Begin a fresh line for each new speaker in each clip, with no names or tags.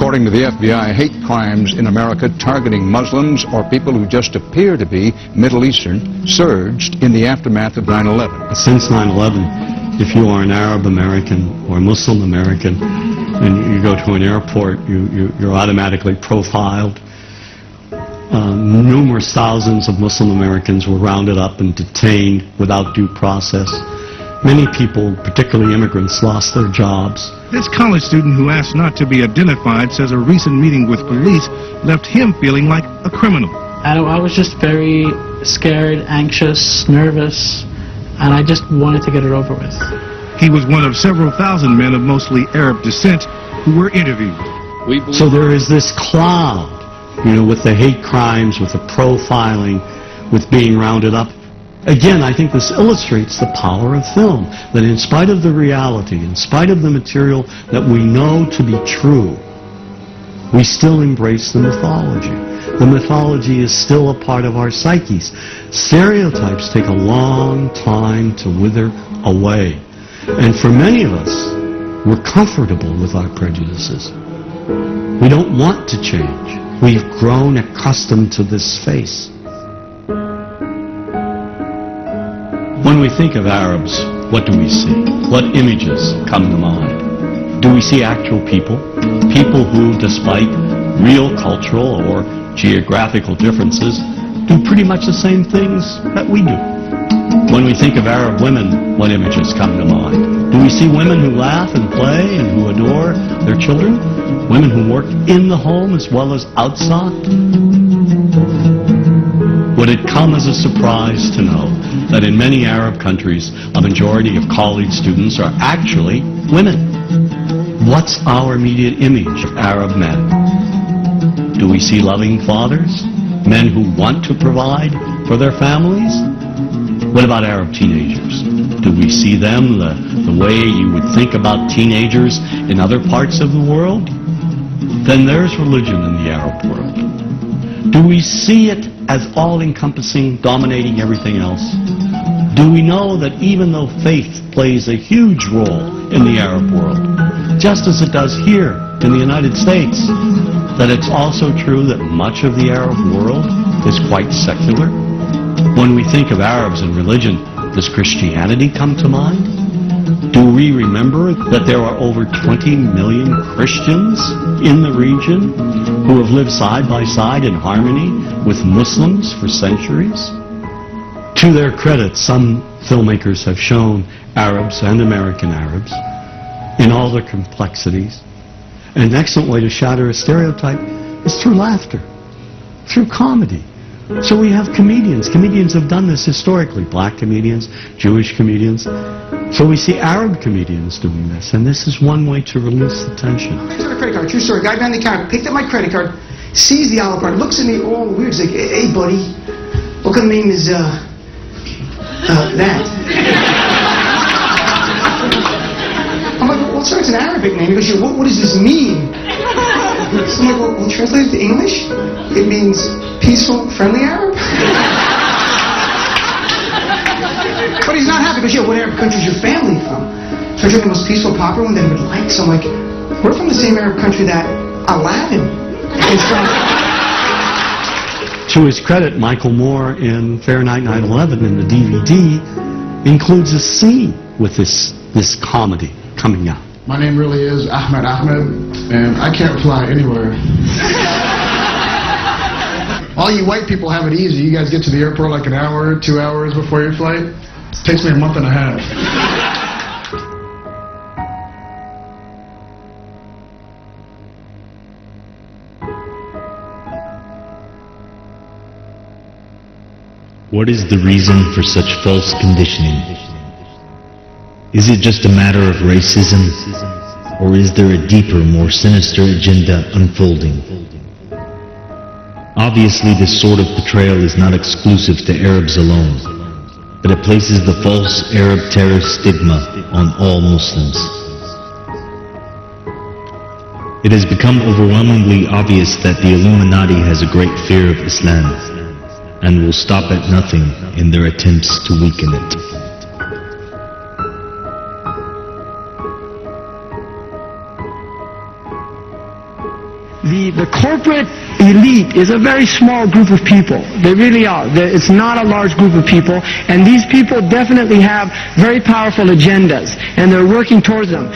According to the FBI, hate crimes in America targeting Muslims or people who just appear to be Middle Eastern surged in the aftermath of 9/11.
Since 9/11, if you are an Arab American or Muslim American and you go to an airport, you're automatically profiled. Numerous thousands of Muslim Americans were rounded up and detained without due process. Many people, particularly immigrants, lost their jobs.
This college student who asked not to be identified says a recent meeting with police left him feeling like a criminal.
I was just very scared, anxious, nervous, and I just wanted to get it over with.
He was one of several thousand men of mostly Arab descent who were interviewed.
So there is this cloud, with the hate crimes, with the profiling, with being rounded up. Again, I think this illustrates the power of film, that in spite of the reality, in spite of the material that we know to be true, we still embrace the mythology. The mythology is still a part of our psyches. Stereotypes take a long time to wither away. And for many of us, we're comfortable with our prejudices. We don't want to change. We've grown accustomed to this face. When we think of Arabs, what do we see? What images come to mind? Do we see actual people? People who, despite real cultural or geographical differences, do pretty much the same things that we do. When we think of Arab women, what images come to mind? Do we see women who laugh and play and who adore their children? Women who work in the home as well as outside? Would it come as a surprise to know that in many Arab countries, a majority of college students are actually women? What's our immediate image of Arab men? Do we see loving fathers? Men who want to provide for their families? What about Arab teenagers? Do we see them the way you would think about teenagers in other parts of the world? Then there's religion in the Arab world. Do we see it as all-encompassing, dominating everything else? Do we know that even though faith plays a huge role in the Arab world, just as it does here in the United States, that it's also true that much of the Arab world is quite secular? When we think of Arabs and religion, does Christianity come to mind? Do we remember that there are over 20 million Christians in the region who have lived side by side in harmony with Muslims for centuries? To their credit, some filmmakers have shown Arabs and American Arabs in all their complexities. And an excellent way to shatter a stereotype is through laughter, through comedy. So we have comedians. Comedians have done this historically. Black comedians, Jewish comedians. So we see Arab comedians doing this. And this is one way to release the tension.
I took a credit card. True story. Guy behind the counter picked up my credit card, sees the Olive Garden, looks at me all weird. He's like, hey, buddy, what kind of name is, that? I'm like, well, sir, it's an Arabic name. He goes, yeah, what does this mean? So I'm like, well, translate it to English? It means peaceful, friendly Arab? But he's not happy because, what Arab country is your family from? So I took the most peaceful, popular one that he would like. So I'm like, we're from the same Arab country that Aladdin is from.
To his credit, Michael Moore in Fahrenheit 9/11 in the DVD includes a scene with this comedy coming out.
My name really is Ahmed, and I can't fly anywhere. All you white people have it easy. You guys get to the airport like an hour, 2 hours before your flight. It takes me a month and a half.
What is the reason for such false conditioning? Is it just a matter of racism, or is there a deeper, more sinister agenda unfolding? Obviously, this sort of portrayal is not exclusive to Arabs alone, but it places the false Arab terror stigma on all Muslims. It has become overwhelmingly obvious that the Illuminati has a great fear of Islam, and will stop at nothing in their attempts to weaken it.
the corporate elite is a very small group of people. They really are. It's not a large group of people, and these people definitely have very powerful agendas, and they're working towards them.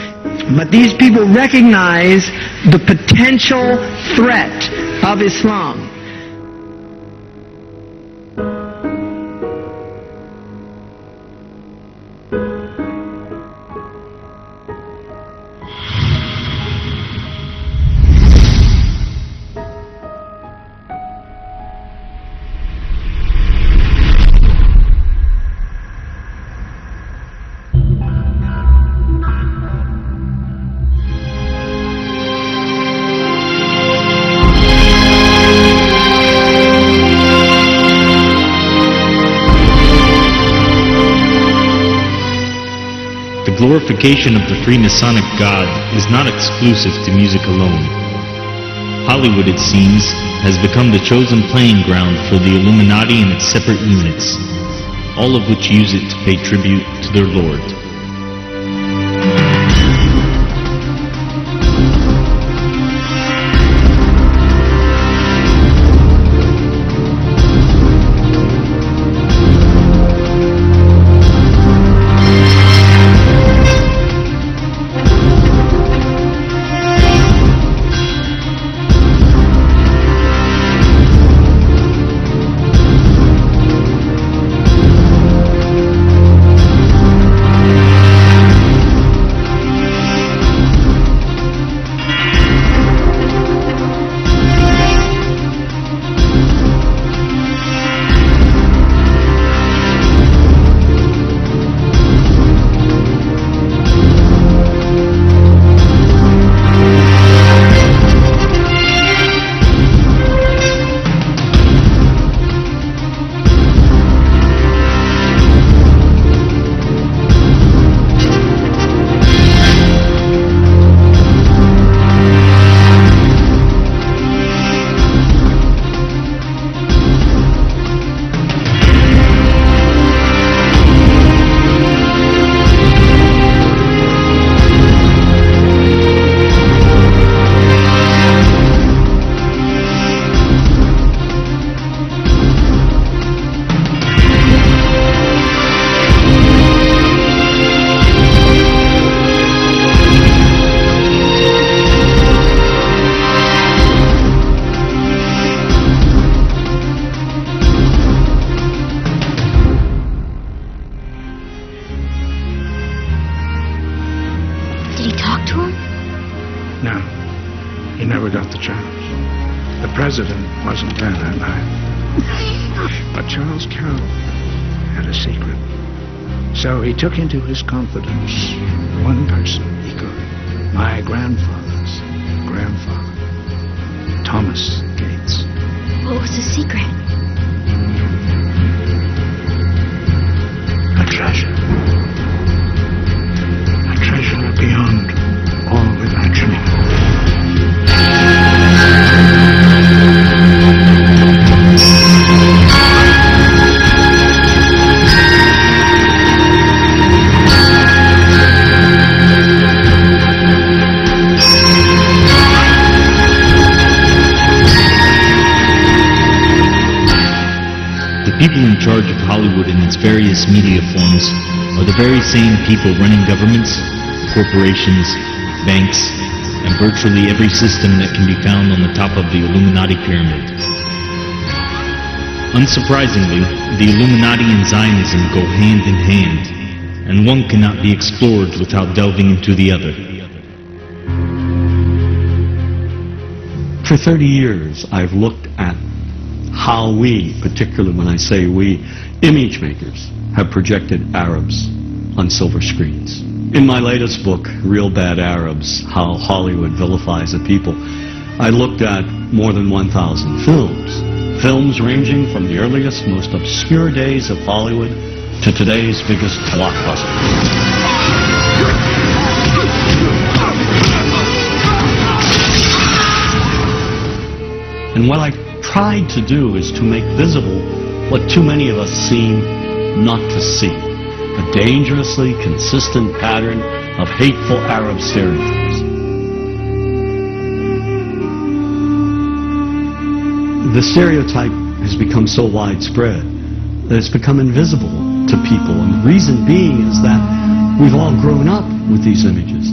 But these people recognize the potential threat of Islam.
The glorification of the Freemasonic God is not exclusive to music alone. Hollywood, it seems, has become the chosen playing ground for the Illuminati and its separate units, all of which use it to pay tribute to their Lord.
No, he never got the chance. The president wasn't there that night. But Charles Carroll had a secret. So he took into his confidence one person he could. My grandfather's grandfather, Thomas Gates.
What was the secret?
A treasure. A treasure beyond all imagining.
The people in charge of Hollywood and its various media forms are the very same people running governments, corporations, banks, and virtually every system that can be found on the top of the Illuminati pyramid. Unsurprisingly, the Illuminati and Zionism go hand in hand, and one cannot be explored without delving into the other.
For 30 years, I've looked at how we, particularly when I say we, image makers, have projected Arabs on silver screens. In my latest book, Real Bad Arabs, How Hollywood Vilifies a People, I looked at more than 1,000 films. Films ranging from the earliest, most obscure days of Hollywood to today's biggest blockbuster. And what I tried to do is to make visible what too many of us seem not to see. A dangerously consistent pattern of hateful Arab stereotypes. the stereotype has become so widespread that it's become invisible to people. And the reason being is that we've all grown up with these images.